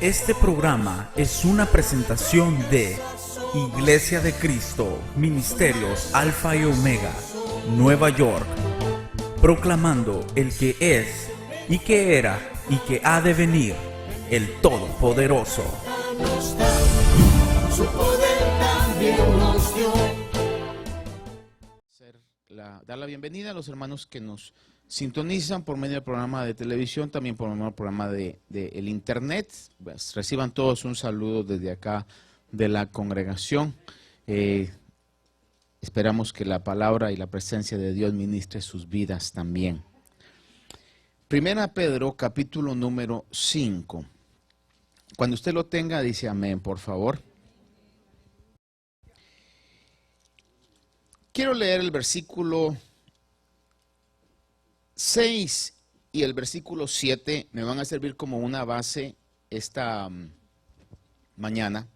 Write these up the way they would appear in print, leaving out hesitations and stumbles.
Este programa es una presentación de Iglesia de Cristo, Ministerios Alfa y Omega, Nueva York, proclamando el que es, y que era, y que ha de venir, el Todopoderoso. Su poder también nos dio. Dar la bienvenida a los hermanos que nos sintonizan por medio del programa de televisión, también por medio del programa de el internet. Pues, reciban todos un saludo desde acá de la congregación. Esperamos que la palabra y la presencia de Dios ministre sus vidas también. Primera Pedro, capítulo número 5. Cuando usted lo tenga, dice amén, por favor. Quiero leer el versículo 6 y el versículo 7, me van a servir como una base esta mañana.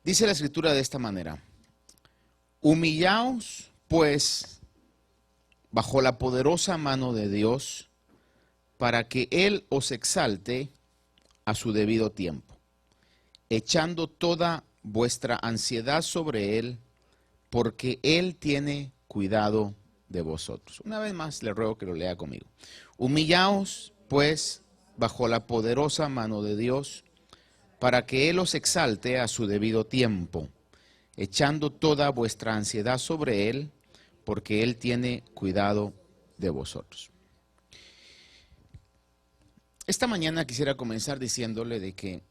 Dice la escritura de esta manera: humillaos pues bajo la poderosa mano de Dios, para que Él os exalte a su debido tiempo, echando toda vuestra ansiedad sobre Él, porque Él tiene cuidado de vosotros. Una vez más le ruego que lo lea conmigo. Humillaos pues bajo la poderosa mano de Dios, para que Él os exalte a su debido tiempo, echando toda vuestra ansiedad sobre Él, porque Él tiene cuidado de vosotros. Esta mañana quisiera comenzar diciéndole de que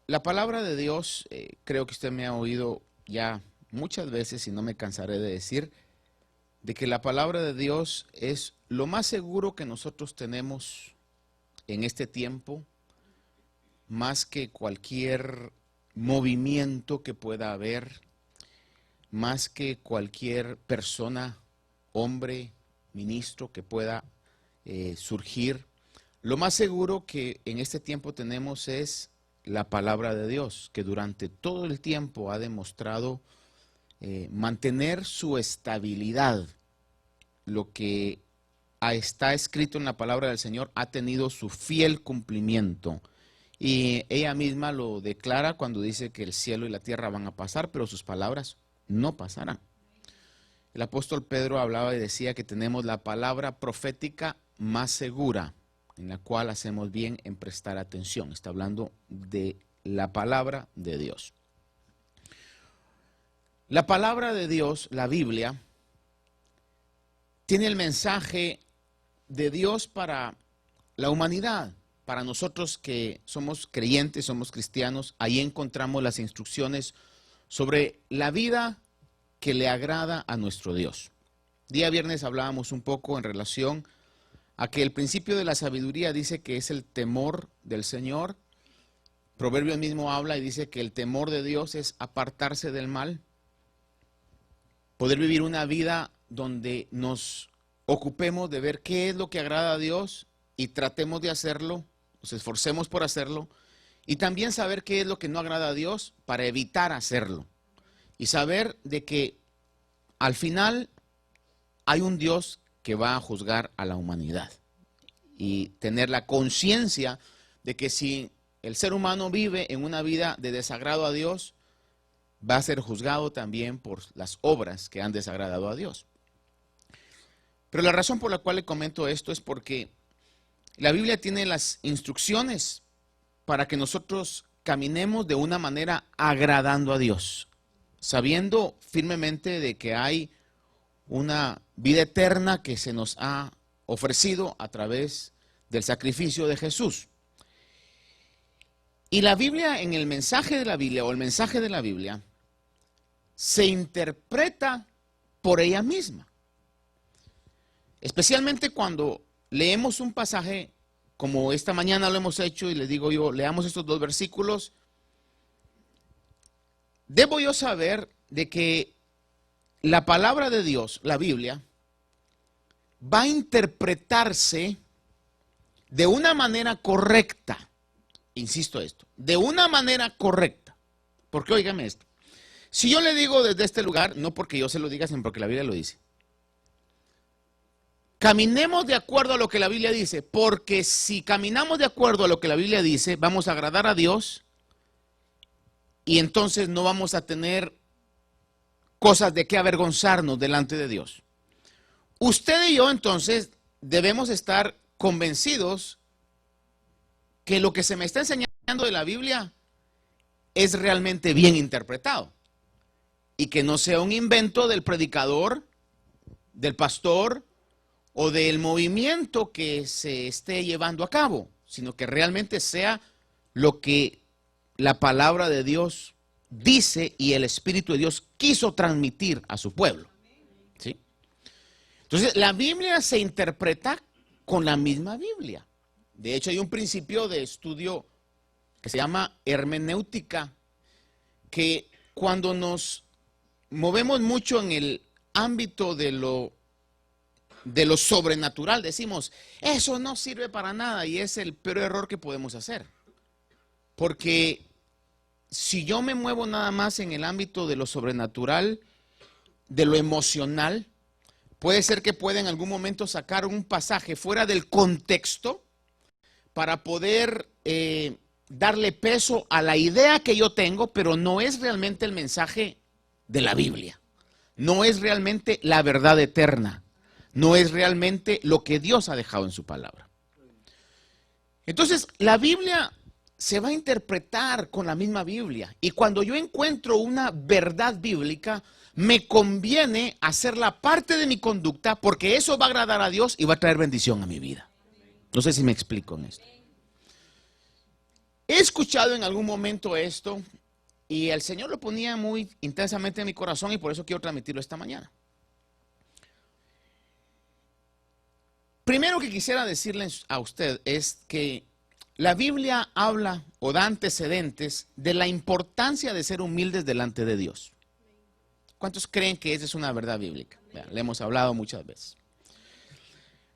la palabra de Dios, creo que usted me ha oído ya muchas veces y no me cansaré de decir, de que la palabra de Dios es lo más seguro que nosotros tenemos en este tiempo, más que cualquier movimiento que pueda haber, más que cualquier persona, hombre, ministro que pueda surgir. Lo más seguro que en este tiempo tenemos es la palabra de Dios, que durante todo el tiempo ha demostrado mantener su estabilidad. Lo que está escrito en la palabra del Señor ha tenido su fiel cumplimiento. Y ella misma lo declara cuando dice que el cielo y la tierra van a pasar, pero sus palabras no pasarán. El apóstol Pedro hablaba y decía que tenemos la palabra profética más segura, en la cual hacemos bien en prestar atención. Está hablando de la palabra de Dios. La palabra de Dios, la Biblia, tiene el mensaje de Dios para la humanidad. Para nosotros que somos creyentes, somos cristianos, ahí encontramos las instrucciones sobre la vida que le agrada a nuestro Dios. Día viernes hablábamos un poco en relación a que el principio de la sabiduría dice que es el temor del Señor. Proverbios mismo habla y dice que el temor de Dios es apartarse del mal. Poder vivir una vida donde nos ocupemos de ver qué es lo que agrada a Dios y tratemos de hacerlo, nos esforcemos por hacerlo, y también saber qué es lo que no agrada a Dios para evitar hacerlo. Y saber de que al final hay un Dios que va a juzgar a la humanidad. Y tener la conciencia de que si el ser humano vive en una vida de desagrado a Dios, va a ser juzgado también por las obras que han desagradado a Dios. Pero la razón por la cual le comento esto es porque la Biblia tiene las instrucciones para que nosotros caminemos de una manera agradando a Dios, sabiendo firmemente de que hay una vida eterna que se nos ha ofrecido a través del sacrificio de Jesús. Y la Biblia, en el mensaje de la Biblia, o el mensaje de la Biblia, se interpreta por ella misma. Especialmente cuando leemos un pasaje, como esta mañana lo hemos hecho, y les digo yo, leamos estos dos versículos. Debo yo saber de que la palabra de Dios, la Biblia, va a interpretarse de una manera correcta. Insisto esto, de una manera correcta. Porque óigame esto. Si yo le digo desde este lugar, no porque yo se lo diga, sino porque la Biblia lo dice. caminemos de acuerdo a lo que la Biblia dice, porque si caminamos de acuerdo a lo que la Biblia dice, vamos a agradar a Dios y entonces no vamos a tener cosas de qué avergonzarnos delante de Dios. Usted y yo entonces debemos estar convencidos que lo que se me está enseñando de la Biblia es realmente bien interpretado y que no sea un invento del predicador, del pastor o del movimiento que se esté llevando a cabo, sino que realmente sea lo que la palabra de Dios dice y el Espíritu de Dios quiso transmitir a su pueblo. ¿Sí? Entonces, la Biblia se interpreta con la misma Biblia. De hecho, hay un principio de estudio que se llama hermenéutica, que cuando nos movemos mucho en el ámbito de lo sobrenatural, decimos, eso no sirve para nada, y es el peor error que podemos hacer. Porque si yo me muevo nada más en el ámbito de lo sobrenatural, de lo emocional, puede ser que pueda en algún momento sacar un pasaje fuera del contexto para poder darle peso a la idea que yo tengo, pero no es realmente el mensaje de la Biblia. No es realmente la verdad eterna. No es realmente lo que Dios ha dejado en su palabra. Entonces, la Biblia se va a interpretar con la misma Biblia. Y cuando yo encuentro una verdad bíblica, me conviene hacerla parte de mi conducta porque eso va a agradar a Dios y va a traer bendición a mi vida. No sé si me explico en esto. He escuchado en algún momento esto y el Señor lo ponía muy intensamente en mi corazón y por eso quiero transmitirlo esta mañana. Primero que quisiera decirle a usted es que la Biblia habla o da antecedentes de la importancia de ser humildes delante de Dios. ¿Cuántos creen que esa es una verdad bíblica? Le hemos hablado muchas veces.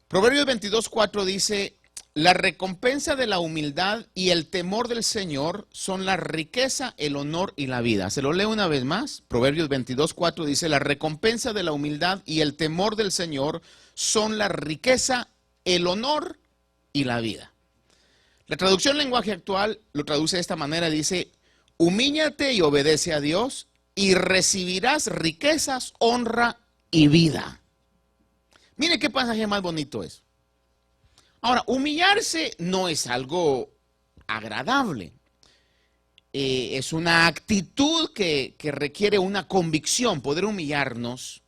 Proverbios 22:4 dice, la recompensa de la humildad y el temor del Señor son la riqueza, el honor y la vida. Se lo leo una vez más. Proverbios 22:4 dice, la recompensa de la humildad y el temor del Señor son la riqueza, el honor y la vida. La traducción lenguaje actual lo traduce de esta manera, dice, humíllate y obedece a Dios y recibirás riquezas, honra y vida. Mire qué pasaje más bonito es. Ahora, humillarse no es algo agradable. Es una actitud que requiere una convicción, poder humillarnos.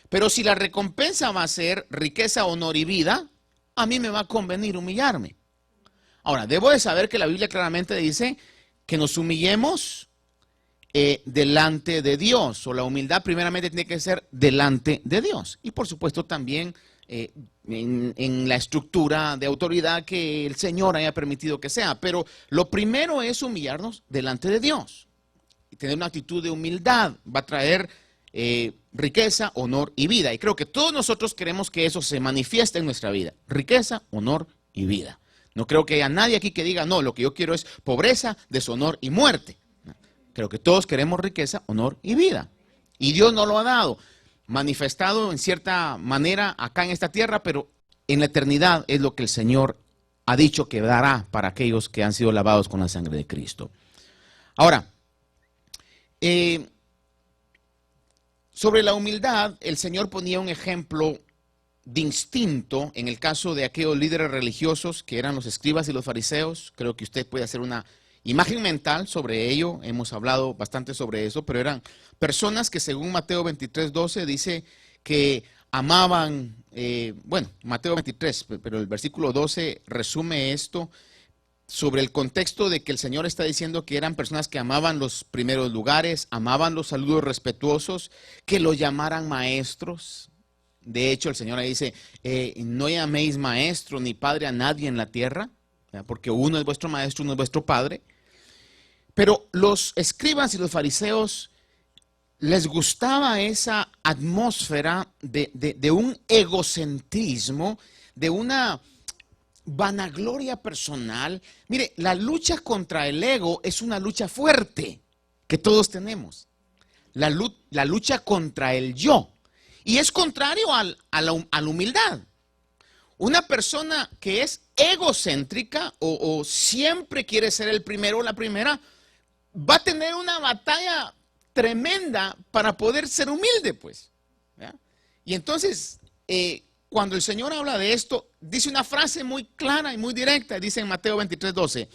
Pero si la recompensa va a ser riqueza, honor y vida, a mí me va a convenir humillarme. Ahora, debo de saber que la Biblia claramente dice que nos humillemos delante de Dios. O la humildad primeramente tiene que ser delante de Dios. Y por supuesto también en la estructura de autoridad que el Señor haya permitido que sea. Pero lo primero es humillarnos delante de Dios. Y tener una actitud de humildad va a traer riqueza, honor y vida. Y creo que todos nosotros queremos que eso se manifieste en nuestra vida. Riqueza, honor y vida. No creo que haya nadie aquí que diga, no, lo que yo quiero es pobreza, deshonor y muerte. Creo que todos queremos riqueza, honor y vida. Y Dios nos lo ha dado, manifestado en cierta manera acá en esta tierra, pero en la eternidad es lo que el Señor ha dicho que dará para aquellos que han sido lavados con la sangre de Cristo. Ahora, sobre la humildad, el Señor ponía un ejemplo distinto en el caso de aquellos líderes religiosos que eran los escribas y los fariseos. Creo que usted puede hacer una imagen mental sobre ello. Hemos hablado bastante sobre eso, pero eran personas que según Mateo 23:12 dice que amaban, Mateo 23, pero el versículo 12 resume esto sobre el contexto de que el Señor está diciendo que eran personas que amaban los primeros lugares, amaban los saludos respetuosos, que los llamaran maestros. De hecho, el Señor ahí dice, no llaméis maestro ni padre a nadie en la tierra, porque uno es vuestro maestro, uno es vuestro padre. Pero los escribas y los fariseos les gustaba esa atmósfera de un egocentrismo, de una vanagloria personal. Mire, la lucha contra el ego es una lucha fuerte que todos tenemos. La lucha contra el yo. Y es contrario a la humildad. una persona que es egocéntrica o siempre quiere ser el primero o la primera, va a tener una batalla tremenda para poder ser humilde, pues. ¿Ya? Y entonces, cuando el Señor habla de esto, dice una frase muy clara y muy directa, dice en Mateo 23:12,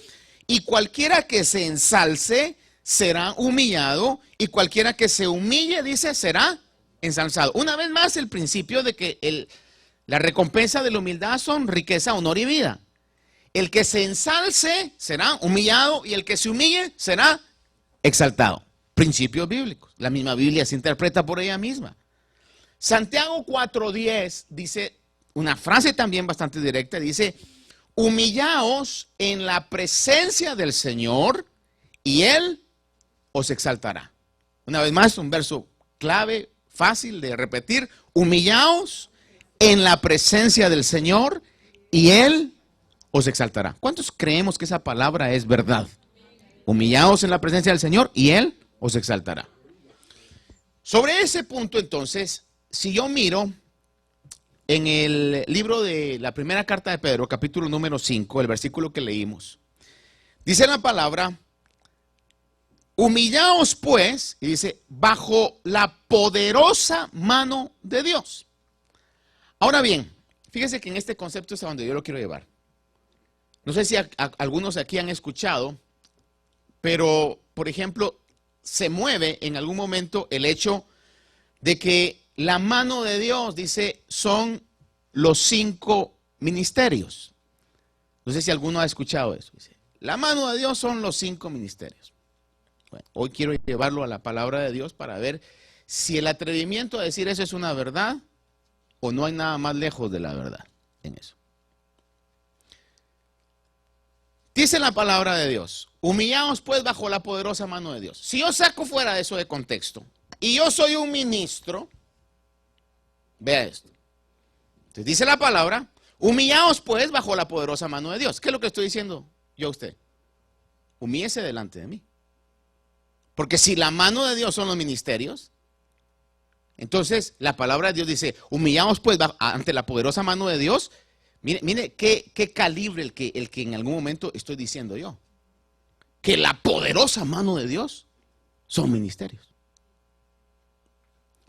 y cualquiera que se ensalce será humillado, y cualquiera que se humille, dice, será ensalzado. Una vez más, el principio de que la recompensa de la humildad son riqueza, honor y vida. El que se ensalce será humillado, y el que se humille será exaltado. Principios bíblicos. La misma Biblia se interpreta por ella misma. Santiago 4:10 dice una frase también bastante directa, dice, humillaos en la presencia del Señor y Él os exaltará. Una vez más, un verso clave, fácil de repetir, humillaos en la presencia del Señor y Él os exaltará. ¿Cuántos creemos que esa palabra es verdad? Humillaos en la presencia del Señor y Él os exaltará. Sobre ese punto, entonces, si yo miro en el libro de la primera carta de Pedro, capítulo número 5, el versículo que leímos, dice la palabra, humillaos pues, y dice, bajo la poderosa mano de Dios. Ahora bien, fíjese que en este concepto es a donde yo lo quiero llevar. No sé si algunos aquí han escuchado, pero, por ejemplo, se mueve en algún momento el hecho de que la mano de Dios, dice, son los 5 ministerios. No sé si alguno ha escuchado eso. Dice, la mano de Dios son los 5 ministerios. Bueno, hoy quiero llevarlo a la palabra de Dios para ver si el atrevimiento a decir eso es una verdad o no hay nada más lejos de la verdad en eso. Dice la palabra de Dios, humillaos pues bajo la poderosa mano de Dios. Si yo saco fuera de eso de contexto y yo soy un ministro, vea esto. Entonces dice la palabra, humillaos pues bajo la poderosa mano de Dios. ¿Qué es lo que estoy diciendo yo a usted? Humíllese delante de mí. Porque si la mano de Dios son los ministerios, entonces la palabra de Dios dice, humillaos pues ante la poderosa mano de Dios. Mire qué calibre el que en algún momento estoy diciendo yo. Que la poderosa mano de Dios son ministerios.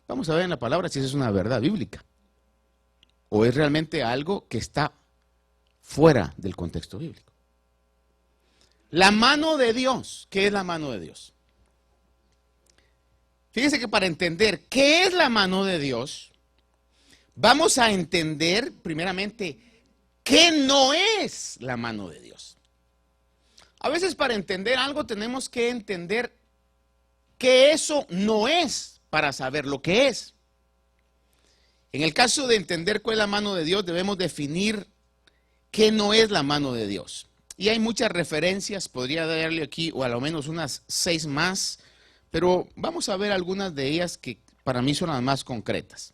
Vamos a ver en la palabra si eso es una verdad bíblica. O es realmente algo que está fuera del contexto bíblico. La mano de Dios. ¿Qué es la mano de Dios? Fíjense que para entender qué es la mano de Dios, vamos a entender primeramente qué no es la mano de Dios. A veces para entender algo tenemos que entender que eso no es para saber lo que es. En el caso de entender cuál es la mano de Dios, debemos definir qué no es la mano de Dios. Y hay muchas referencias, podría darle aquí o a lo menos unas 6 más, pero vamos a ver algunas de ellas que para mí son las más concretas.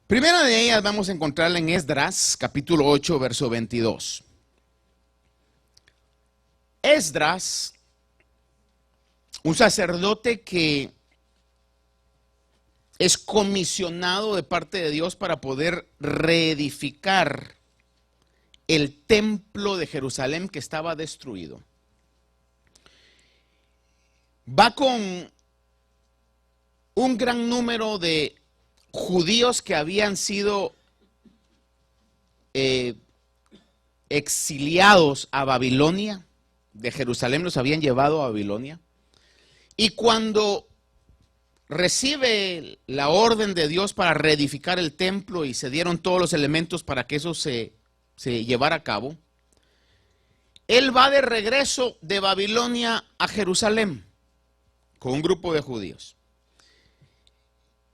Primera de ellas vamos a encontrarla en Esdras, capítulo 8, verso 22. Esdras, un sacerdote que es comisionado de parte de Dios para poder reedificar el templo de Jerusalén que estaba destruido. Va con un gran número de judíos que habían sido exiliados a Babilonia, de Jerusalén los habían llevado a Babilonia, y cuando recibe la orden de Dios para reedificar el templo y se dieron todos los elementos para que eso se llevara a cabo, él va de regreso de Babilonia a Jerusalén con un grupo de judíos,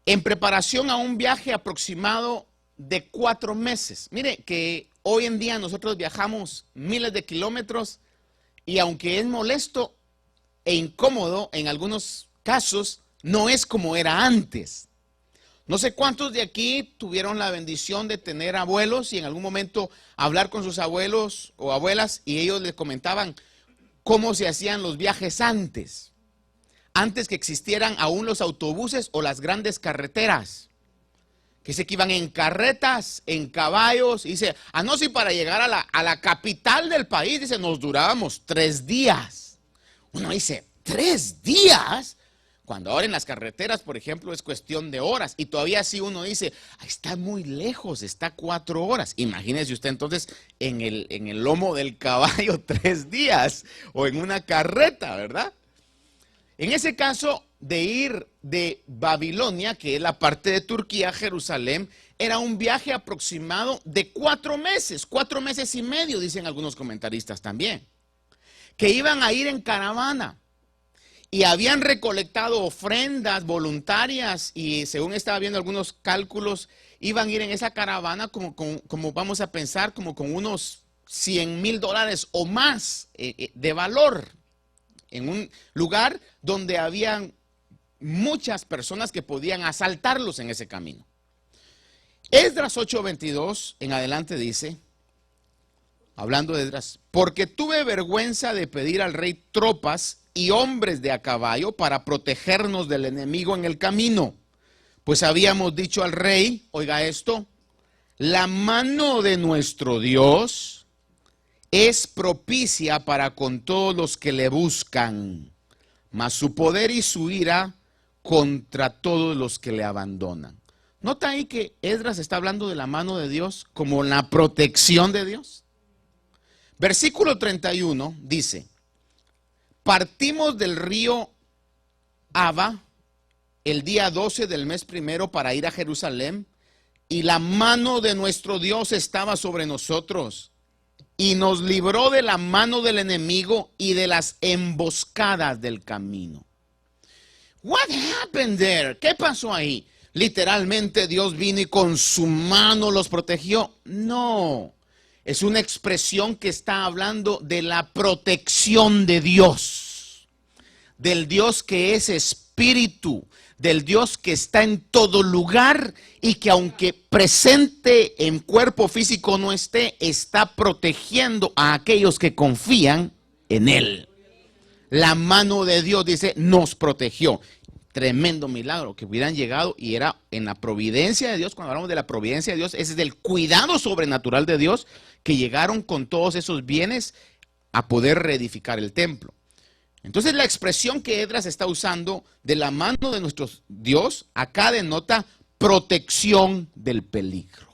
en preparación a un viaje aproximado de 4 meses. Mire que hoy en día nosotros viajamos miles de kilómetros y aunque es molesto e incómodo en algunos casos, no es como era antes. No sé cuántos de aquí tuvieron la bendición de tener abuelos y en algún momento hablar con sus abuelos o abuelas y ellos les comentaban cómo se hacían los viajes antes que existieran aún los autobuses o las grandes carreteras. que dice que iban en carretas, en caballos, y dice, no, si para llegar a la capital del país, dice, nos durábamos 3 días. Uno dice, 3 días, cuando ahora en las carreteras, por ejemplo, es cuestión de horas, y todavía así uno dice, está muy lejos, está 4 horas. Imagínese usted entonces en el lomo del caballo 3 días, o en una carreta, ¿verdad? En ese caso, de ir de Babilonia, que es la parte de Turquía, a Jerusalén, era un viaje aproximado de 4 meses, 4 meses y medio, dicen algunos comentaristas también, que iban a ir en caravana y habían recolectado ofrendas voluntarias y según estaba viendo algunos cálculos, iban a ir en esa caravana como vamos a pensar, como con unos $100,000 o más de valor, en un lugar donde habían muchas personas que podían asaltarlos en ese camino. Esdras 8:22 en adelante dice, hablando de Esdras, porque tuve vergüenza de pedir al rey tropas y hombres de a caballo para protegernos del enemigo en el camino, pues habíamos dicho al rey, oiga esto, la mano de nuestro Dios es propicia para con todos los que le buscan, mas su poder y su ira contra todos los que le abandonan. ¿Nota ahí que Esdras está hablando de la mano de Dios como la protección de Dios? Versículo 31 dice, partimos del río Aba el día 12 del mes primero para ir a Jerusalén, y la mano de nuestro Dios estaba sobre nosotros, y nos libró de la mano del enemigo y de las emboscadas del camino. What happened there? ¿Qué pasó ahí? Literalmente Dios vino y con su mano los protegió. No, es una expresión que está hablando de la protección de Dios, del Dios que es espíritu, del Dios que está en todo lugar y que aunque presente en cuerpo físico no esté, está protegiendo a aquellos que confían en Él. La mano de Dios, dice, nos protegió. Tremendo milagro que hubieran llegado y era en la providencia de Dios. Cuando hablamos de la providencia de Dios, ese es del cuidado sobrenatural de Dios, que llegaron con todos esos bienes a poder reedificar el templo. Entonces la expresión que Esdras está usando de la mano de nuestro Dios, acá denota protección del peligro.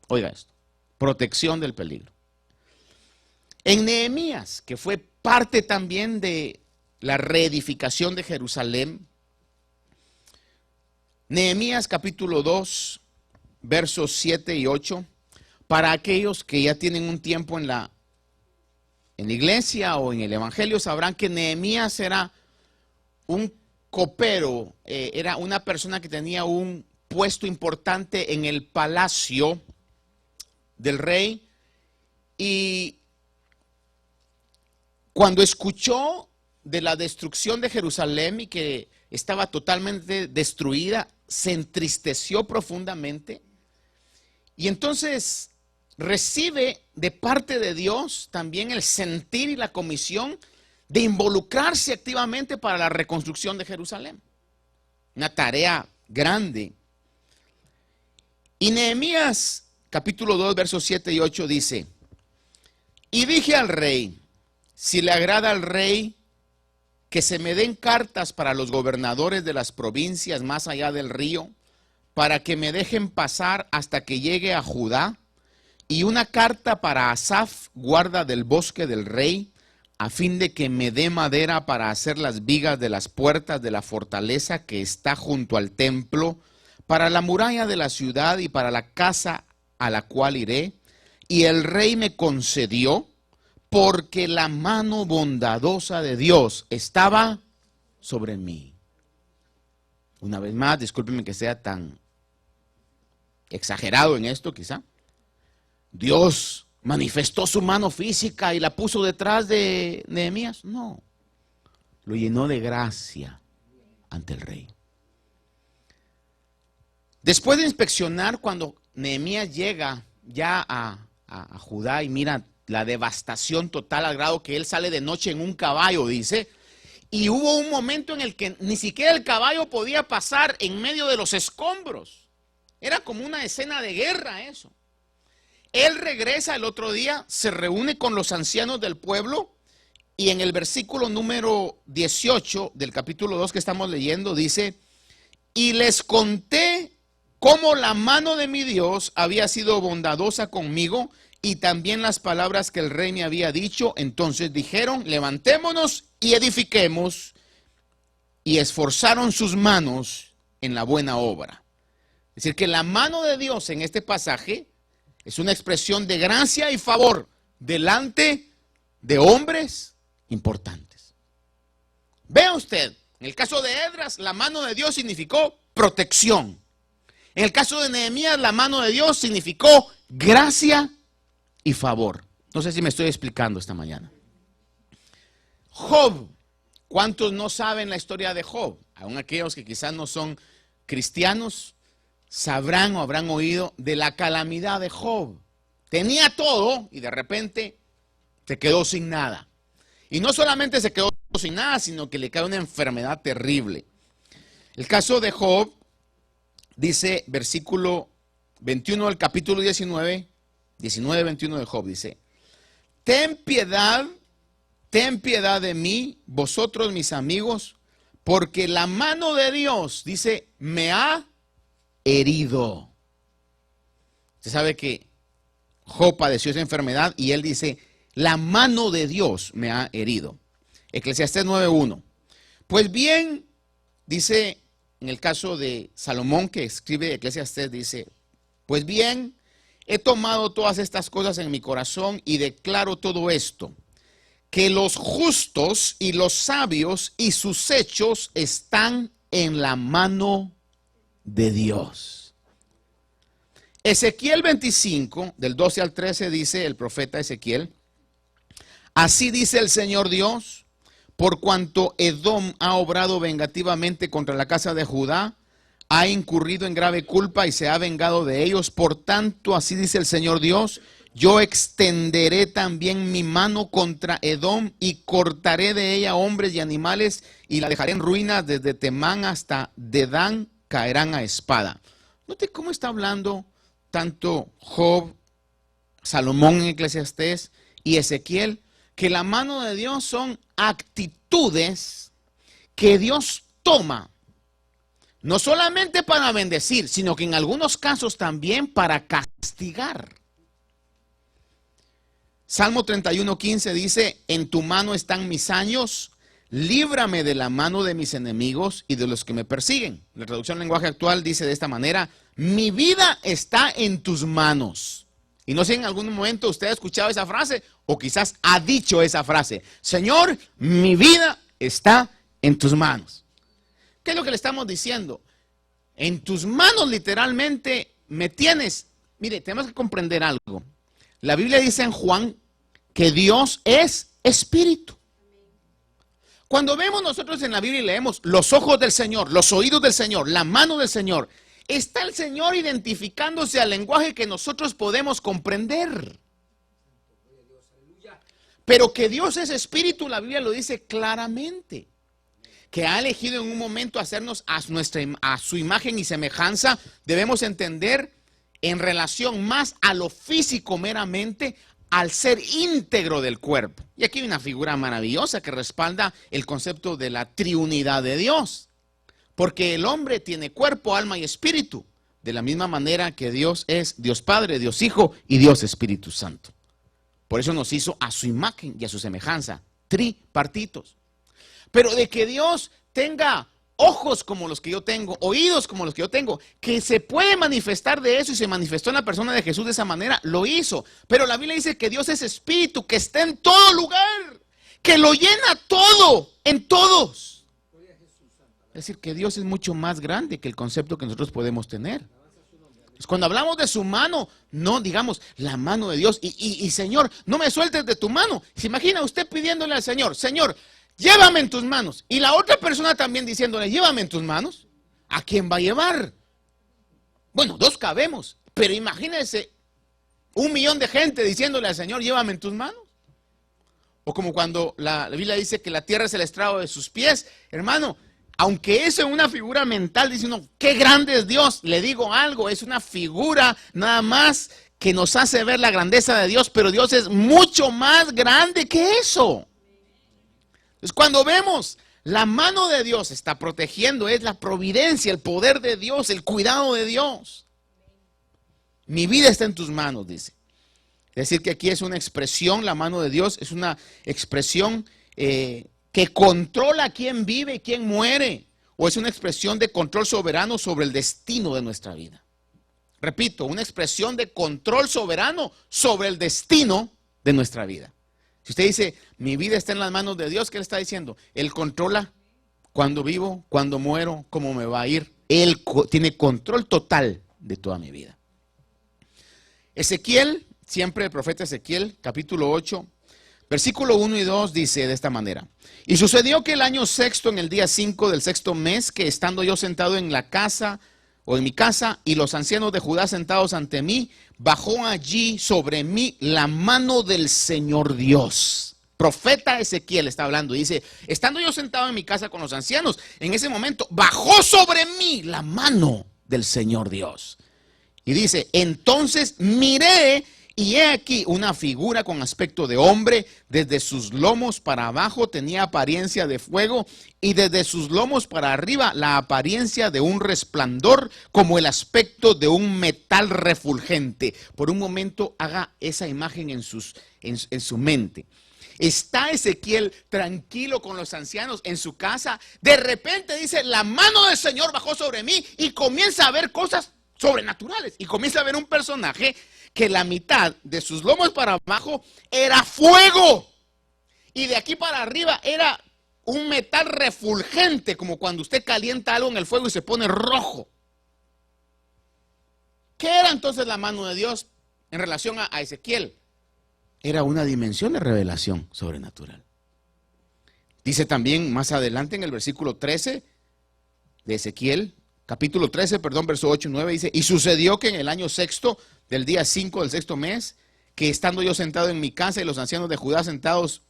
Oiga esto, protección del peligro. En Nehemías, que fue parte también de la reedificación de Jerusalén, Nehemías capítulo 2, versos 7 y 8, para aquellos que ya tienen un tiempo en la iglesia o en el evangelio, sabrán que Nehemías era un copero, era una persona que tenía un puesto importante en el palacio del rey, y cuando escuchó de la destrucción de Jerusalén y que estaba totalmente destruida, se entristeció profundamente y entonces recibe de parte de Dios también el sentir y la comisión de involucrarse activamente para la reconstrucción de Jerusalén. Una tarea grande. Y Nehemías capítulo 2 versos 7 y 8 dice, y dije al rey, si le agrada al rey, que se me den cartas para los gobernadores de las provincias más allá del río, para que me dejen pasar hasta que llegue a Judá, y una carta para Asaf, guarda del bosque del rey, a fin de que me dé madera para hacer las vigas de las puertas de la fortaleza que está junto al templo, para la muralla de la ciudad y para la casa a la cual iré. Y el rey me concedió, porque la mano bondadosa de Dios estaba sobre mí. Una vez más, discúlpenme que sea tan exagerado en esto quizá. Dios manifestó su mano física y la puso detrás de Nehemías. No, lo llenó de gracia ante el rey. Después de inspeccionar, cuando Nehemías llega ya a Judá y mira la devastación total al grado que él sale de noche en un caballo, dice, y hubo un momento en el que ni siquiera el caballo podía pasar en medio de los escombros. Era como una escena de guerra eso. Él regresa el otro día, se reúne con los ancianos del pueblo y en el versículo número 18 del capítulo 2 que estamos leyendo dice: y les conté cómo la mano de mi Dios había sido bondadosa conmigo y también las palabras que el rey me había dicho. Entonces dijeron: levantémonos y edifiquemos, y esforzaron sus manos en la buena obra. Es decir, que la mano de Dios en este pasaje es una expresión de gracia y favor delante de hombres importantes. Vea usted, en el caso de Esdras, la mano de Dios significó protección. En el caso de Nehemías, la mano de Dios significó gracia y favor. No sé si me estoy explicando esta mañana. Job. ¿Cuántos no saben la historia de Job? Aún aquellos que quizás no son cristianos sabrán o habrán oído de la calamidad de Job. Tenía todo y de repente se quedó sin nada. Y no solamente se quedó sin nada, sino que le cae una enfermedad terrible. El caso de Job, dice versículo 21 del capítulo 19, 21 de Job, dice: ten piedad de mí, vosotros mis amigos, porque la mano de Dios, dice, me ha herido. Usted sabe que Job padeció esa enfermedad y él dice: la mano de Dios me ha herido. Eclesiastés 9:1. Pues bien, dice en el caso de Salomón que escribe Eclesiastés, dice: pues bien, he tomado todas estas cosas en mi corazón y declaro todo esto, que los justos y los sabios y sus hechos están en la mano de Dios. Ezequiel 25, del 12 al 13, dice el profeta Ezequiel: así dice el Señor Dios, por cuanto Edom ha obrado vengativamente contra la casa de Judá, ha incurrido en grave culpa y se ha vengado de ellos. Por tanto, así dice el Señor Dios: yo extenderé también mi mano contra Edom y cortaré de ella hombres y animales y la dejaré en ruinas, desde Temán hasta Dedán caerán a espada. Note cómo está hablando tanto Job, Salomón en Eclesiastés y Ezequiel, que la mano de Dios son actitudes que Dios toma, no solamente para bendecir, sino que en algunos casos también para castigar. Salmo 31:15 dice: en tu mano están mis años, líbrame de la mano de mis enemigos y de los que me persiguen. La traducción al lenguaje actual dice de esta manera: mi vida está en tus manos. Y no sé si en algún momento usted ha escuchado esa frase o quizás ha dicho esa frase: Señor, mi vida está en tus manos. ¿Qué es lo que le estamos diciendo? En tus manos literalmente me tienes. Mire, tenemos que comprender algo. La Biblia dice en Juan que Dios es espíritu. Cuando vemos nosotros en la Biblia y leemos los ojos del Señor, los oídos del Señor, la mano del Señor, está el Señor identificándose al lenguaje que nosotros podemos comprender. Pero que Dios es espíritu, la Biblia lo dice claramente. Que ha elegido en un momento hacernos a su imagen y semejanza, debemos entender en relación más a lo físico meramente, al ser íntegro del cuerpo. Y aquí hay una figura maravillosa que respalda el concepto de la triunidad de Dios. Porque el hombre tiene cuerpo, alma y espíritu, de la misma manera que Dios es Dios Padre, Dios Hijo y Dios Espíritu Santo. Por eso nos hizo a su imagen y a su semejanza, tripartitos. Pero de que Dios tenga ojos como los que yo tengo, oídos como los que yo tengo, que se puede manifestar de eso y se manifestó en la persona de Jesús de esa manera, lo hizo. Pero la Biblia dice que Dios es espíritu, que está en todo lugar, que lo llena todo, en todos. Es decir, que Dios es mucho más grande que el concepto que nosotros podemos tener. Pues cuando hablamos de su mano, no digamos la mano de Dios y Señor, no me sueltes de tu mano. ¿Se imagina usted pidiéndole al Señor: Señor, llévame en tus manos? Y la otra persona también diciéndole: llévame en tus manos. ¿A quién va a llevar? Bueno, dos cabemos, pero imagínese 1,000,000 de gente diciéndole al Señor: llévame en tus manos. O como cuando la Biblia dice que la tierra es el estrado de sus pies. Hermano, aunque eso es una figura mental, dice uno, qué grande es Dios. Le digo algo, es una figura nada más que nos hace ver la grandeza de Dios, pero Dios es mucho más grande que eso. Entonces, cuando vemos la mano de Dios está protegiendo, es la providencia, el poder de Dios, el cuidado de Dios. Mi vida está en tus manos, dice. Es decir, que aquí es una expresión, la mano de Dios es una expresión que controla quién vive y quién muere, o es una expresión de control soberano sobre el destino de nuestra vida. Repito, una expresión de control soberano sobre el destino de nuestra vida. Si usted dice, mi vida está en las manos de Dios, ¿qué le está diciendo? Él controla cuándo vivo, cuándo muero, cómo me va a ir. Él tiene control total de toda mi vida. Ezequiel, siempre el profeta Ezequiel, capítulo 8, versículo 1 y 2 dice de esta manera. Y sucedió que el año sexto, en el día 5 del sexto mes, que estando yo sentado en la casa, o en mi casa, y los ancianos de Judá sentados ante mí, bajó allí sobre mí la mano del Señor Dios. Profeta Ezequiel está hablando, dice, estando yo sentado en mi casa con los ancianos, en ese momento bajó sobre mí la mano del Señor Dios. Y dice, entonces miré, y he aquí una figura con aspecto de hombre, desde sus lomos para abajo tenía apariencia de fuego, y desde sus lomos para arriba la apariencia de un resplandor, como el aspecto de un metal refulgente. Por un momento haga esa imagen en su mente. Está Ezequiel tranquilo con los ancianos en su casa. De repente dice, la mano del Señor bajó sobre mí, y comienza a ver cosas sobrenaturales. Y comienza a ver un personaje que la mitad de sus lomos para abajo era fuego, y de aquí para arriba era un metal refulgente, como cuando usted calienta algo en el fuego y se pone rojo. ¿Qué era entonces la mano de Dios en relación a Ezequiel? Era una dimensión de revelación sobrenatural. Dice también más adelante en el versículo 13 de Ezequiel, capítulo 13, perdón, verso 8 y 9, dice, y sucedió que en el año sexto, del día 5 del sexto mes, que estando yo sentado en mi casa y los ancianos de Judá sentados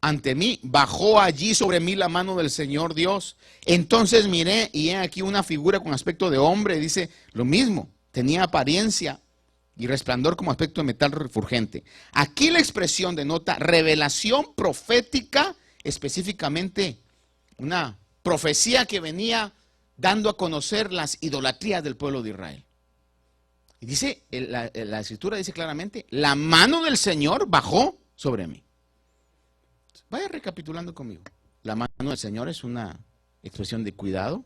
ante mí, bajó allí sobre mí la mano del Señor Dios. Entonces miré, y he aquí una figura con aspecto de hombre, dice lo mismo, tenía apariencia y resplandor como aspecto de metal refulgente. Aquí la expresión denota revelación profética, específicamente una profecía que venía dando a conocer las idolatrías del pueblo de Israel. Y dice, la escritura dice claramente, la mano del Señor bajó sobre mí. Vaya recapitulando conmigo. La mano del Señor es una expresión de cuidado,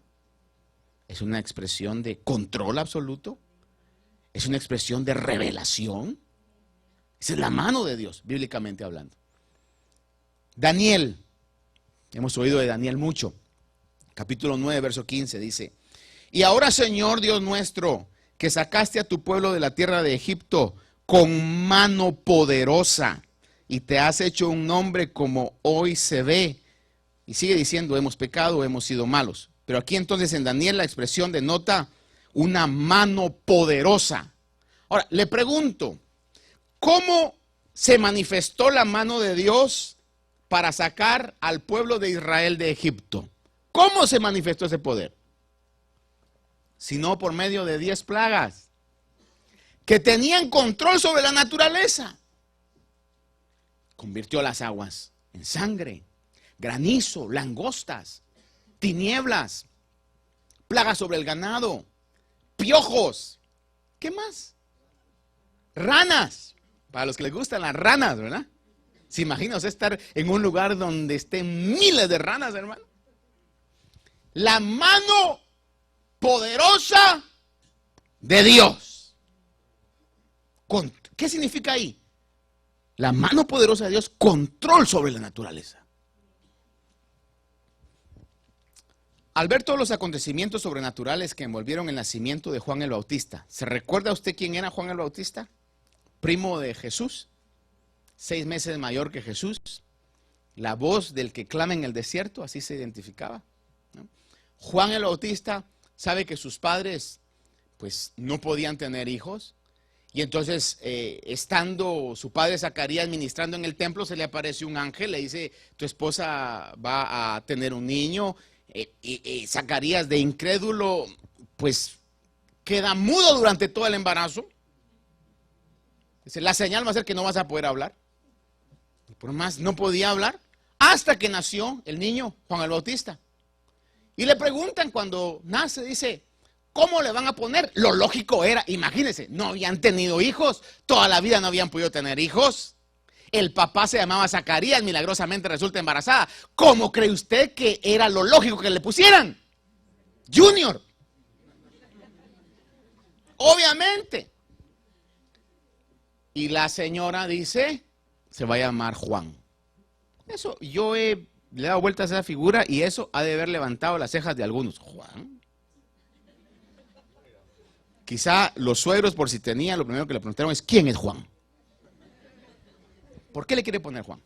es una expresión de control absoluto, es una expresión de revelación. Esa es la mano de Dios, bíblicamente hablando. Daniel, hemos oído de Daniel mucho. Capítulo 9, verso 15 dice, y ahora, Señor Dios nuestro, que sacaste a tu pueblo de la tierra de Egipto con mano poderosa, y te has hecho un nombre como hoy se ve. Y sigue diciendo, hemos pecado, hemos sido malos. Pero aquí entonces en Daniel la expresión denota una mano poderosa. Ahora, le pregunto, ¿cómo se manifestó la mano de Dios para sacar al pueblo de Israel de Egipto? ¿Cómo se manifestó ese poder? Sino por medio de 10 plagas que tenían control sobre la naturaleza. Convirtió las aguas en sangre, granizo, langostas, tinieblas, plagas sobre el ganado, piojos. ¿Qué más? Ranas. Para los que les gustan las ranas, ¿verdad? ¿Se imagina usted estar en un lugar donde estén miles de ranas, hermano? La mano poderosa de Dios. ¿Qué significa ahí? La mano poderosa de Dios, control sobre la naturaleza. Al ver todos los acontecimientos sobrenaturales que envolvieron el nacimiento de Juan el Bautista, ¿se recuerda usted quién era Juan el Bautista? Primo de Jesús, 6 meses mayor que Jesús, la voz del que clama en el desierto, así se identificaba, ¿no? Juan el Bautista sabe que sus padres pues no podían tener hijos, y entonces estando su padre Zacarías ministrando en el templo, se le aparece un ángel, le dice, tu esposa va a tener un niño, Y Zacarías, de incrédulo, pues queda mudo durante todo el embarazo. Dice, la señal va a ser que no vas a poder hablar. Y por más no podía hablar hasta que nació el niño Juan el Bautista. Y le preguntan cuando nace, dice, ¿cómo le van a poner? Lo lógico era, imagínense, no habían tenido hijos, toda la vida no habían podido tener hijos. El papá se llamaba Zacarías, milagrosamente resulta embarazada. ¿Cómo cree usted que era lo lógico que le pusieran? Junior. Obviamente. Y la señora dice, se va a llamar Juan. Eso, le he dado vueltas a esa figura y eso ha de haber levantado las cejas de algunos. Juan. Quizá los suegros, por si tenían, lo primero que le preguntaron es, ¿quién es Juan? ¿Por qué le quiere poner Juan?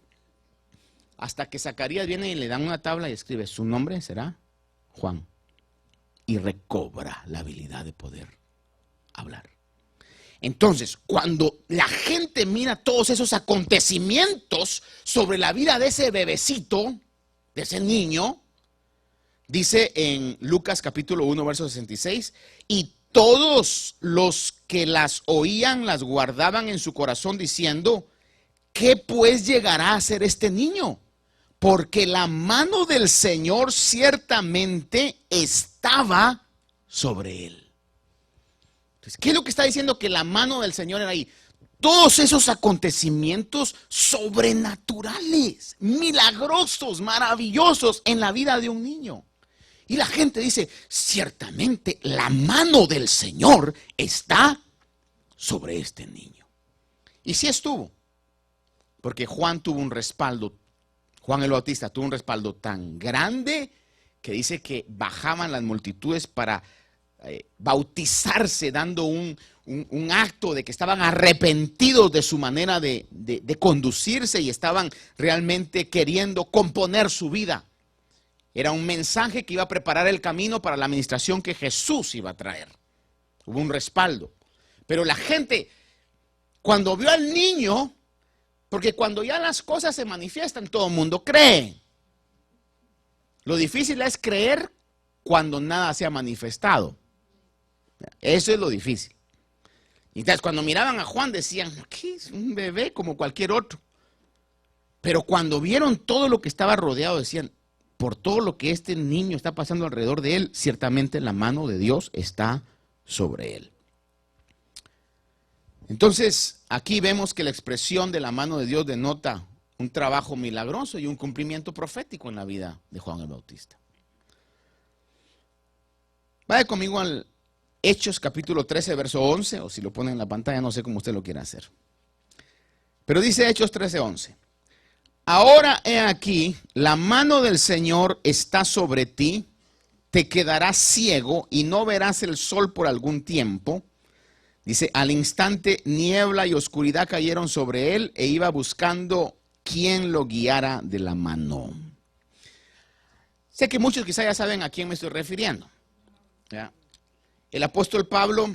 Hasta que Zacarías viene y le dan una tabla y escribe, su nombre será Juan. Y recobra la habilidad de poder hablar. Entonces, cuando la gente mira todos esos acontecimientos sobre la vida de ese bebecito, de ese niño, dice en Lucas capítulo 1, verso 66, y todos los que las oían las guardaban en su corazón diciendo, ¿qué pues llegará a ser este niño? Porque la mano del Señor ciertamente estaba sobre él. Entonces, ¿qué es lo que está diciendo? Que la mano del Señor era ahí. Todos esos acontecimientos sobrenaturales, milagrosos, maravillosos en la vida de un niño. Y la gente dice, ciertamente la mano del Señor está sobre este niño. Y sí estuvo. Porque Juan tuvo un respaldo, Juan el Bautista tuvo un respaldo tan grande que dice que bajaban las multitudes para bautizarse, dando un acto de que estaban arrepentidos de su manera de conducirse y estaban realmente queriendo componer su vida. Era un mensaje que iba a preparar el camino para la administración que Jesús iba a traer. Hubo un respaldo. Pero la gente, cuando vio al niño, porque cuando ya las cosas se manifiestan, todo el mundo cree. Lo difícil es creer cuando nada se ha manifestado. Eso es lo difícil. Entonces, cuando miraban a Juan decían, ¿qué es? Un bebé como cualquier otro. Pero cuando vieron todo lo que estaba rodeado, decían, por todo lo que este niño está pasando alrededor de él, ciertamente la mano de Dios está sobre él. Entonces, aquí vemos que la expresión de la mano de Dios denota un trabajo milagroso y un cumplimiento profético en la vida de Juan el Bautista. Vaya conmigo al Hechos capítulo 13, verso 11, o si lo ponen en la pantalla, no sé cómo usted lo quiera hacer. Pero dice Hechos 13, 11. Ahora he aquí, la mano del Señor está sobre ti, te quedarás ciego y no verás el sol por algún tiempo. Dice, al instante niebla y oscuridad cayeron sobre él e iba buscando quien lo guiara de la mano. Sé que muchos quizás ya saben a quién me estoy refiriendo. ¿Ya? El apóstol Pablo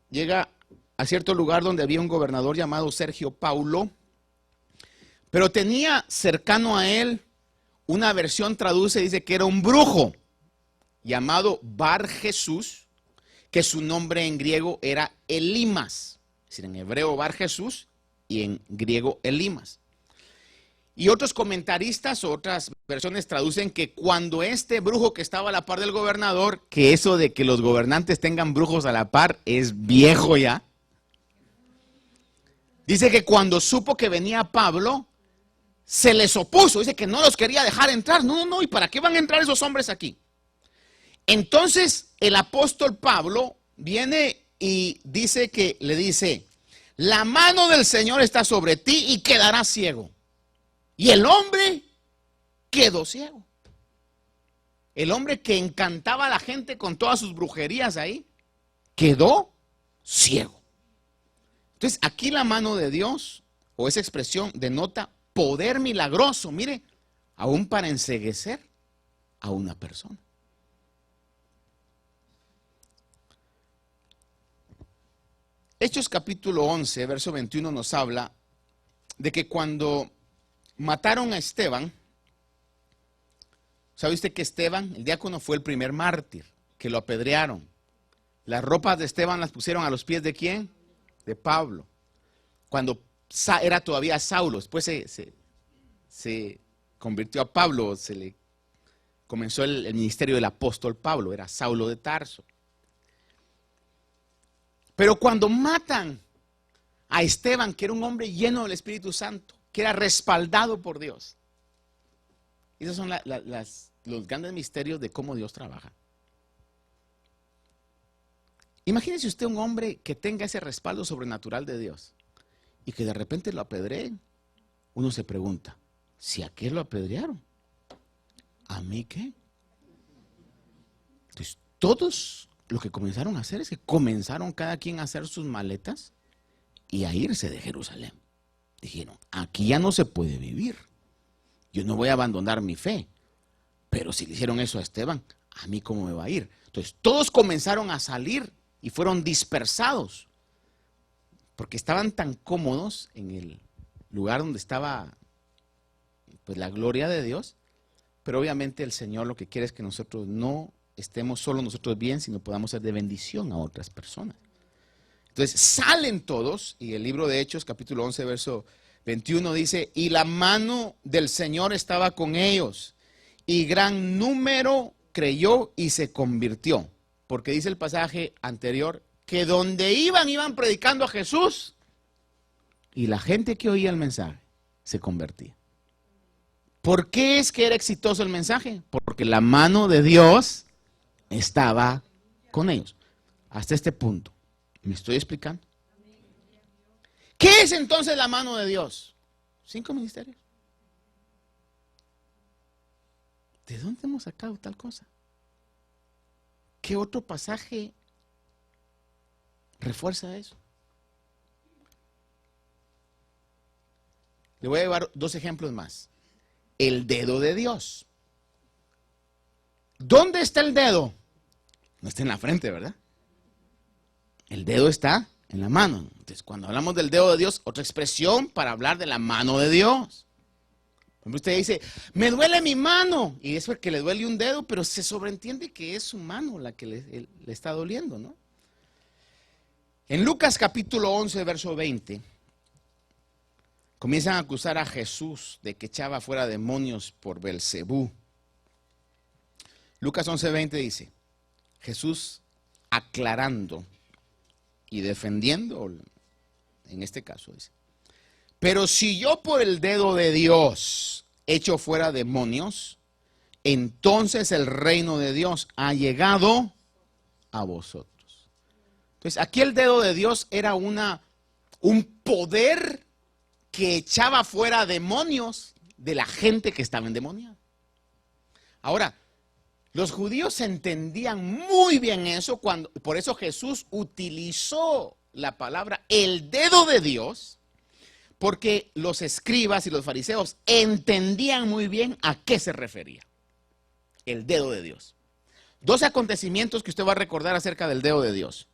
llega a cierto lugar donde había un gobernador llamado Sergio Paulo, pero tenía cercano a él una versión traduce, dice que era un brujo llamado Bar Jesús, que su nombre en griego era Elimas, es decir, en hebreo Bar Jesús y en griego Elimas. Y otros comentaristas, otras versiones traducen que cuando este brujo que estaba a la par del gobernador, que eso de que los gobernantes tengan brujos a la par es viejo ya. Dice que cuando supo que venía Pablo, se les opuso, dice que no los quería dejar entrar. No, ¿y para qué van a entrar esos hombres aquí? Entonces el apóstol Pablo viene y dice que le dice, la mano del Señor está sobre ti y quedarás ciego. Y el hombre quedó ciego. El hombre que encantaba a la gente con todas sus brujerías ahí, quedó ciego. Entonces aquí la mano de Dios, o esa expresión, denota poder milagroso, mire, aún para enceguecer a una persona. Hechos capítulo 11, verso 21 nos habla de que cuando mataron a Esteban, ¿Sabe usted que Esteban, el diácono, fue el primer mártir, que lo apedrearon? Las ropas de Esteban las pusieron a los pies ¿de quién? De Pablo. Cuando era todavía Saulo, después se convirtió a Pablo, comenzó el ministerio del apóstol Pablo, era Saulo de Tarso. Pero cuando matan a Esteban, que era un hombre lleno del Espíritu Santo, que era respaldado por Dios, esos son los grandes misterios de cómo Dios trabaja. Imagínese usted un hombre que tenga ese respaldo sobrenatural de Dios y que de repente lo apedreen. Uno se pregunta, ¿si a qué lo apedrearon? ¿A mí qué? Entonces, todos lo que comenzaron a hacer es que comenzaron cada quien a hacer sus maletas y a irse de Jerusalén. Dijeron, aquí ya no se puede vivir. Yo no voy a abandonar mi fe. Pero si le hicieron eso a Esteban, ¿a mí cómo me va a ir? Entonces, todos comenzaron a salir y fueron dispersados. Porque estaban tan cómodos en el lugar donde estaba pues, la gloria de Dios. Pero obviamente el Señor lo que quiere es que nosotros no estemos solo nosotros bien, sino podamos ser de bendición a otras personas. Entonces salen todos, y el libro de Hechos, capítulo 11, verso 21 dice, y la mano del Señor estaba con ellos, y gran número creyó y se convirtió. Porque dice el pasaje anterior, que donde iban predicando a Jesús, y la gente que oía el mensaje se convertía. ¿Por qué es que era exitoso el mensaje? Porque la mano de Dios estaba con ellos. Hasta este punto. ¿Me estoy explicando? ¿Qué es entonces la mano de Dios? 5 ministerios. ¿De dónde hemos sacado tal cosa? ¿Qué otro pasaje refuerza eso? Le voy a llevar 2 ejemplos más. El dedo de Dios. ¿Dónde está el dedo? No está en la frente, ¿verdad? El dedo está en la mano. Entonces, cuando hablamos del dedo de Dios, otra expresión para hablar de la mano de Dios. Por ejemplo, usted dice, me duele mi mano. Y es porque le duele un dedo, pero se sobreentiende que es su mano la que le está doliendo, ¿no? En Lucas capítulo 11, verso 20, comienzan a acusar a Jesús de que echaba fuera demonios por Belcebú. Lucas 11:20 dice, Jesús aclarando y defendiendo, en este caso dice, pero si yo por el dedo de Dios echo fuera demonios, entonces el reino de Dios ha llegado a vosotros. Entonces aquí el dedo de Dios era un poder que echaba fuera demonios de la gente que estaba endemoniada. Ahora, los judíos entendían muy bien eso, por eso Jesús utilizó la palabra el dedo de Dios, porque los escribas y los fariseos entendían muy bien a qué se refería el dedo de Dios. 2 acontecimientos que usted va a recordar acerca del dedo de Dios.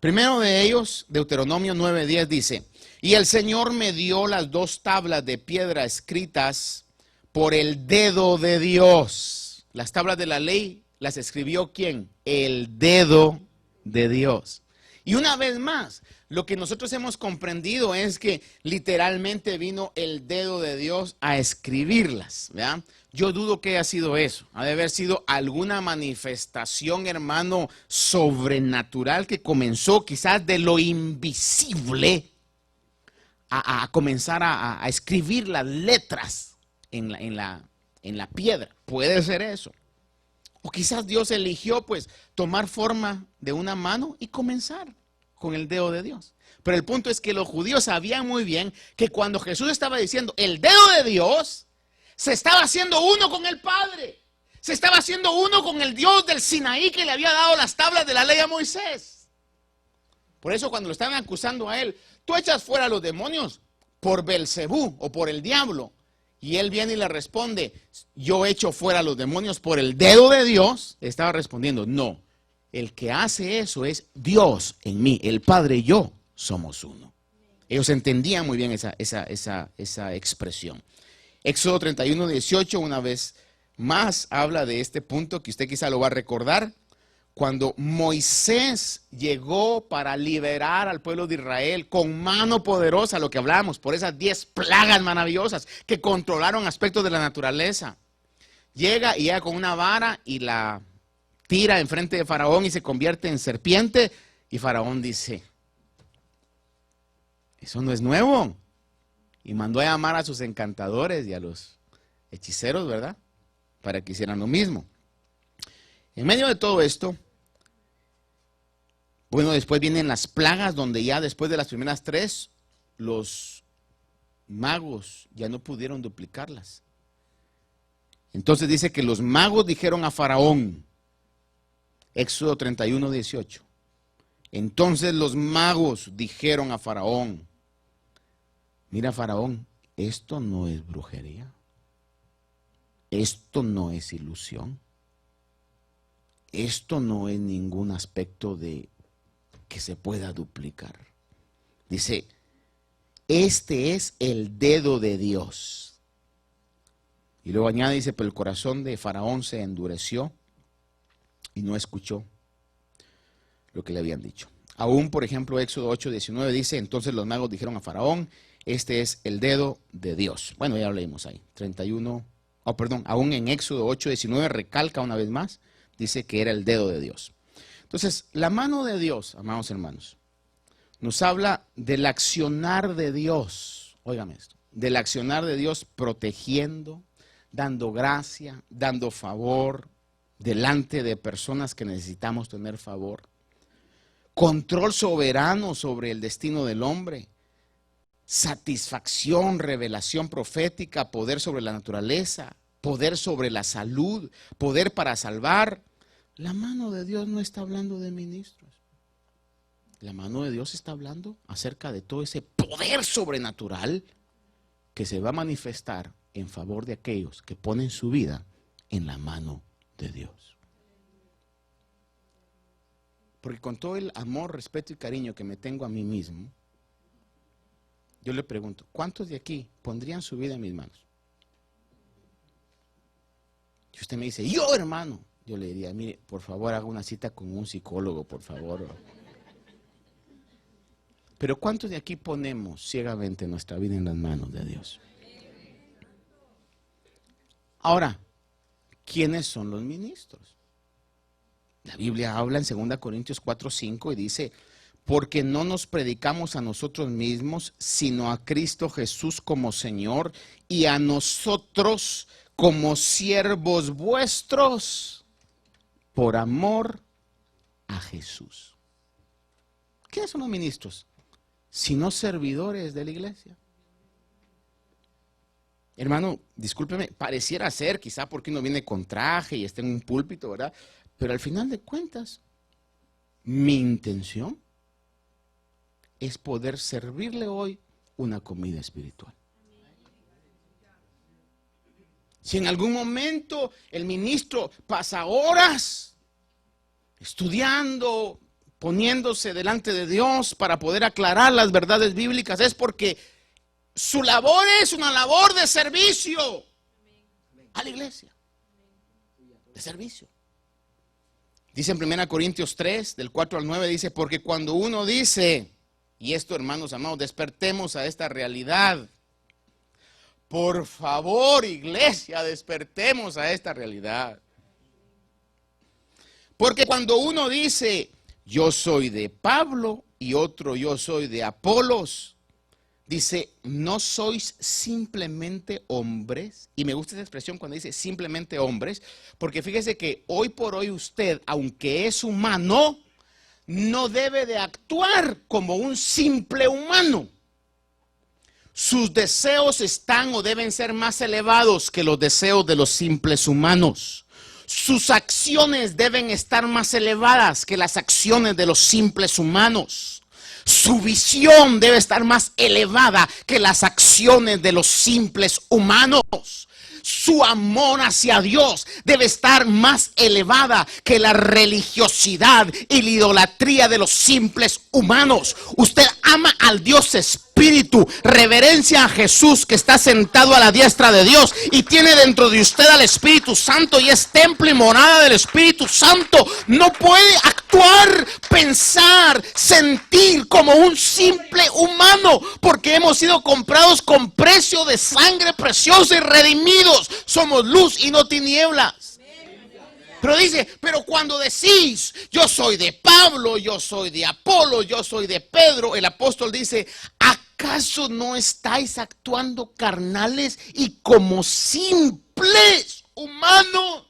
Primero de ellos, Deuteronomio 9:10 dice, y el Señor me dio las 2 tablas de piedra escritas por el dedo de Dios. Las tablas de la ley las escribió ¿quién? El dedo de Dios. Y una vez más, lo que nosotros hemos comprendido es que literalmente vino el dedo de Dios a escribirlas, ¿verdad? Yo dudo que haya sido eso. Ha de haber sido alguna manifestación, hermano, sobrenatural que comenzó quizás de lo invisible a comenzar a escribir las letras en la piedra. Puede ser eso. O quizás Dios eligió pues tomar forma de una mano y comenzar con el dedo de Dios. Pero el punto es que los judíos sabían muy bien que cuando Jesús estaba diciendo el dedo de Dios, se estaba haciendo uno con el Padre. Se estaba haciendo uno con el Dios del Sinaí que le había dado las tablas de la ley a Moisés. Por eso cuando lo estaban acusando a él, tú echas fuera a los demonios por Belcebú o por el diablo. Y él viene y le responde, yo echo fuera a los demonios por el dedo de Dios. Estaba respondiendo, no, el que hace eso es Dios en mí, el Padre y yo somos uno. Ellos entendían muy bien esa expresión. Éxodo 31:18, una vez más habla de este punto que usted quizá lo va a recordar. Cuando Moisés llegó para liberar al pueblo de Israel con mano poderosa, lo que hablamos, por esas 10 plagas maravillosas que controlaron aspectos de la naturaleza. Llega con una vara y la tira enfrente de Faraón y se convierte en serpiente. Y Faraón dice, eso no es nuevo. Y mandó a llamar a sus encantadores y a los hechiceros, ¿verdad? Para que hicieran lo mismo. En medio de todo esto, bueno, después vienen las plagas, donde ya después de las primeras 3, los magos ya no pudieron duplicarlas. Entonces dice que los magos dijeron a Faraón, Éxodo 31, 18. Entonces los magos dijeron a Faraón, mira Faraón, esto no es brujería, esto no es ilusión, esto no es ningún aspecto de que se pueda duplicar. Dice, este es el dedo de Dios. Y luego añade, dice, pero el corazón de Faraón se endureció y no escuchó lo que le habían dicho. Aún, por ejemplo, Éxodo 8, 19 dice, entonces los magos dijeron a Faraón, este es el dedo de Dios. Bueno, ya lo leímos ahí, 31, aún en Éxodo 8, 19 recalca una vez más, dice que era el dedo de Dios. Entonces, la mano de Dios, amados hermanos, nos habla del accionar de Dios, óigame esto, del accionar de Dios protegiendo, dando gracia, dando favor delante de personas que necesitamos tener favor, control soberano sobre el destino del hombre, satisfacción, revelación profética, poder sobre la naturaleza, poder sobre la salud, poder para salvar. La mano de Dios no está hablando de ministros. La mano de Dios está hablando acerca de todo ese poder sobrenatural que se va a manifestar en favor de aquellos que ponen su vida en la mano de Dios. Porque con todo el amor, respeto y cariño que me tengo a mí mismo, yo le pregunto, ¿cuántos de aquí pondrían su vida en mis manos? Y usted me dice, yo hermano. Yo le diría, mire, por favor, haga una cita con un psicólogo, por favor. Pero ¿cuántos de aquí ponemos ciegamente nuestra vida en las manos de Dios? Ahora, ¿quiénes son los ministros? La Biblia habla en 2 Corintios 4, 5 y dice, porque no nos predicamos a nosotros mismos, sino a Cristo Jesús como Señor y a nosotros como siervos vuestros. Por amor a Jesús. ¿Quiénes son los ministros? Sino servidores de la iglesia. Hermano, discúlpeme, pareciera ser, quizá porque uno viene con traje y está en un púlpito, ¿verdad? Pero al final de cuentas, mi intención es poder servirle hoy una comida espiritual. Si en algún momento el ministro pasa horas estudiando, poniéndose delante de Dios para poder aclarar las verdades bíblicas, es porque su labor es una labor de servicio a la iglesia. De servicio. Dice en 1 Corintios 3, del 4 al 9, dice, porque cuando uno dice, y esto hermanos amados, despertemos a esta realidad. Por favor, iglesia, despertemos a esta realidad. Porque cuando uno dice, yo soy de Pablo y otro yo soy de Apolos, dice, no sois simplemente hombres. Y me gusta esa expresión cuando dice simplemente hombres, porque fíjese que hoy por hoy usted, aunque es humano, no debe de actuar como un simple humano. Sus deseos están o deben ser más elevados que los deseos de los simples humanos. Sus acciones deben estar más elevadas que las acciones de los simples humanos. Su visión debe estar más elevada que las acciones de los simples humanos. Su amor hacia Dios debe estar más elevada que la religiosidad y la idolatría de los simples humanos. Usted ama al Dios Espíritu, reverencia a Jesús que está sentado a la diestra de Dios y tiene dentro de usted al Espíritu Santo y es templo y morada del Espíritu Santo. No puede actuar, pensar, sentir como un simple humano, porque hemos sido comprados con precio de sangre preciosa y redimidos. Somos luz y no tinieblas. Pero dice, pero cuando decís, yo soy de Pablo, yo soy de Apolo, yo soy de Pedro, el apóstol dice, ¿acaso no estáis actuando carnales y como simples humanos?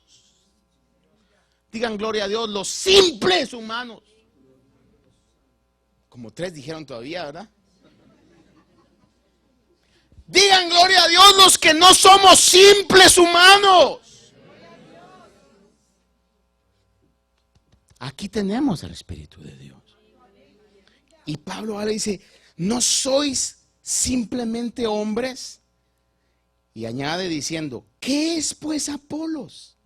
Digan gloria a Dios, los simples humanos. Como 3 dijeron todavía, ¿verdad? Digan gloria a Dios los que no somos simples humanos. Aquí tenemos al Espíritu de Dios. Y Pablo ahora dice, ¿no sois simplemente hombres? Y añade diciendo, ¿qué es pues Apolos?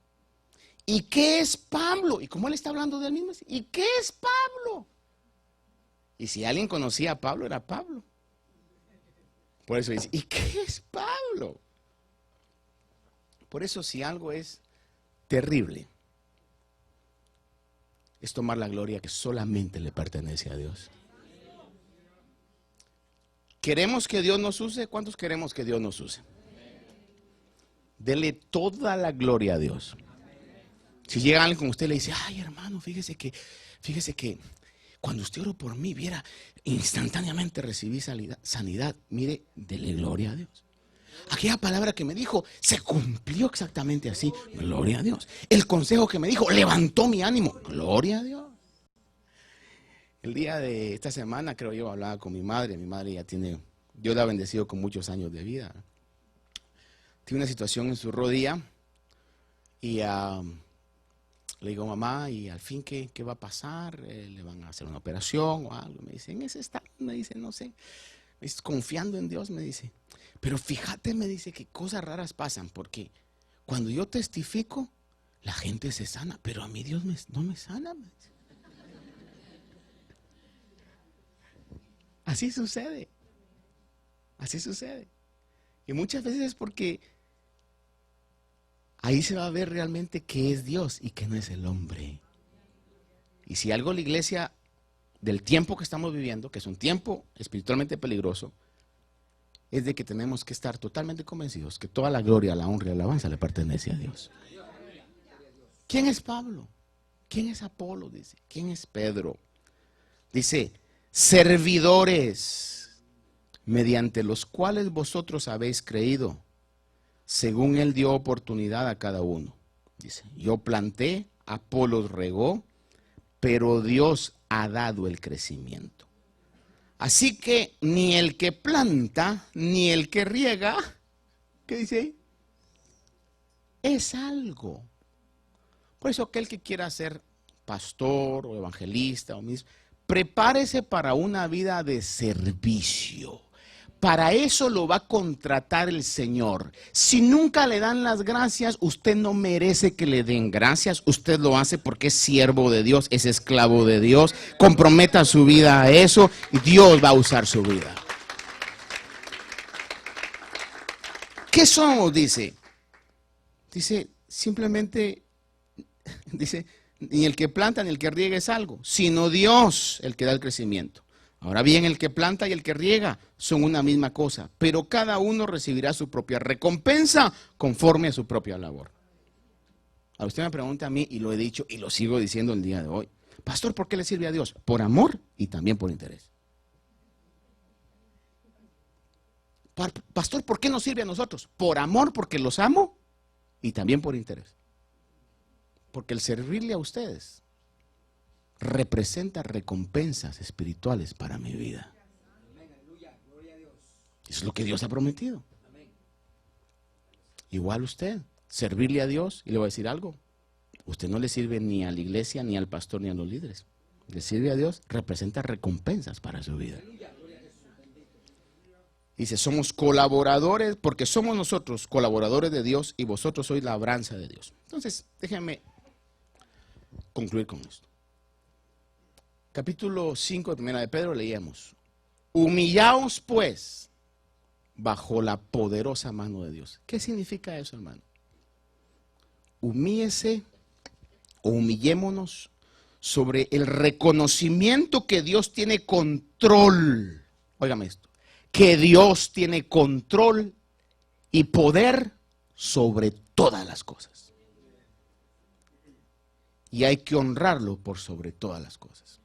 ¿Y qué es Pablo? Y como él está hablando de él mismo, ¿y qué es Pablo? Y si alguien conocía a Pablo, era Pablo. Por eso dice, ¿y qué es Pablo? Por eso si algo es terrible, es tomar la gloria que solamente le pertenece a Dios. ¿Queremos que Dios nos use? ¿Cuántos queremos que Dios nos use? Dele toda la gloria a Dios. Si llega alguien con usted y le dice, ay hermano, fíjese que cuando usted oró por mí, viera, instantáneamente recibí sanidad. Mire, dele gloria a Dios. Aquella palabra que me dijo se cumplió exactamente así. Gloria a Dios. El consejo que me dijo levantó mi ánimo. Gloria a Dios. El día de esta semana, creo yo, hablaba con mi madre. Mi madre ya tiene, Dios la ha bendecido con muchos años de vida. Tiene una situación en su rodilla y le digo, mamá, ¿y al fin qué va a pasar? ¿Le van a hacer una operación o algo? Me dice, en ese estado, me dice, no sé. Me dice, confiando en Dios, me dice. Pero fíjate, me dice, que cosas raras pasan, porque cuando yo testifico, la gente se sana, pero a mí Dios no me sana. Me dice. Así sucede. Así sucede. Y muchas veces es porque ahí se va a ver realmente qué es Dios y qué no es el hombre. Y si algo la iglesia del tiempo que estamos viviendo, que es un tiempo espiritualmente peligroso, es de que tenemos que estar totalmente convencidos que toda la gloria, la honra y la alabanza le pertenece a Dios. ¿Quién es Pablo? ¿Quién es Apolo? Dice. ¿Quién es Pedro? Dice, servidores mediante los cuales vosotros habéis creído, según él dio oportunidad a cada uno. Dice, yo planté, Apolos regó, pero Dios ha dado el crecimiento. Así que ni el que planta, ni el que riega, ¿qué dice ahí? Es algo. Por eso aquel que quiera ser pastor o evangelista o mismo, prepárese para una vida de servicio. Para eso lo va a contratar el Señor. Si nunca le dan las gracias, usted no merece que le den gracias. Usted lo hace porque es siervo de Dios, es esclavo de Dios. Comprometa su vida a eso y Dios va a usar su vida. ¿Qué somos? Dice simplemente, dice, ni el que planta ni el que riega es algo, sino Dios el que da el crecimiento. Ahora bien, el que planta y el que riega son una misma cosa, pero cada uno recibirá su propia recompensa conforme a su propia labor. A usted me pregunta a mí, y lo he dicho y lo sigo diciendo el día de hoy, pastor, ¿por qué le sirve a Dios? Por amor y también por interés. Pastor, ¿por qué nos sirve a nosotros? Por amor, porque los amo y también por interés. Porque el servirle a ustedes representa recompensas espirituales para mi vida. Eso es lo que Dios ha prometido. Igual usted, servirle a Dios, y le voy a decir algo, usted no le sirve ni a la iglesia, ni al pastor, ni a los líderes. Le sirve a Dios, representa recompensas para su vida. Dice, somos colaboradores, porque somos nosotros colaboradores de Dios y vosotros sois la labranza de Dios. Entonces, déjenme concluir con esto. Capítulo 5 de 1 de Pedro leíamos, humillaos pues bajo la poderosa mano de Dios. ¿Qué significa eso, hermano? Humíllese o humillémonos sobre el reconocimiento que Dios tiene control. Óigame esto. Que Dios tiene control y poder sobre todas las cosas. Y hay que honrarlo por sobre todas las cosas.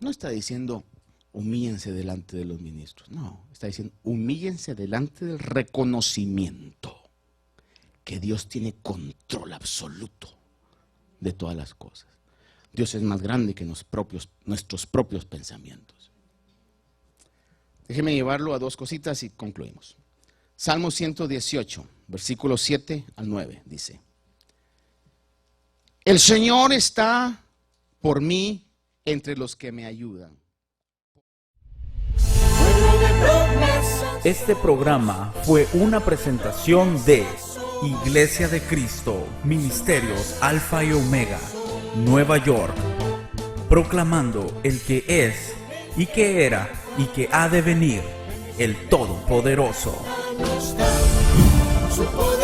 No está diciendo humíllense delante de los ministros. No, está diciendo humíllense delante del reconocimiento que Dios tiene control absoluto de todas las cosas. Dios es más grande que nuestros propios pensamientos. Déjeme llevarlo a dos cositas y concluimos. Salmo 118, versículos 7 al 9, dice: el Señor está por mí entre los que me ayudan. Este programa fue una presentación de Iglesia de Cristo, Ministerios Alfa y Omega, Nueva York, proclamando el que es y que era y que ha de venir, el Todopoderoso. Su poder.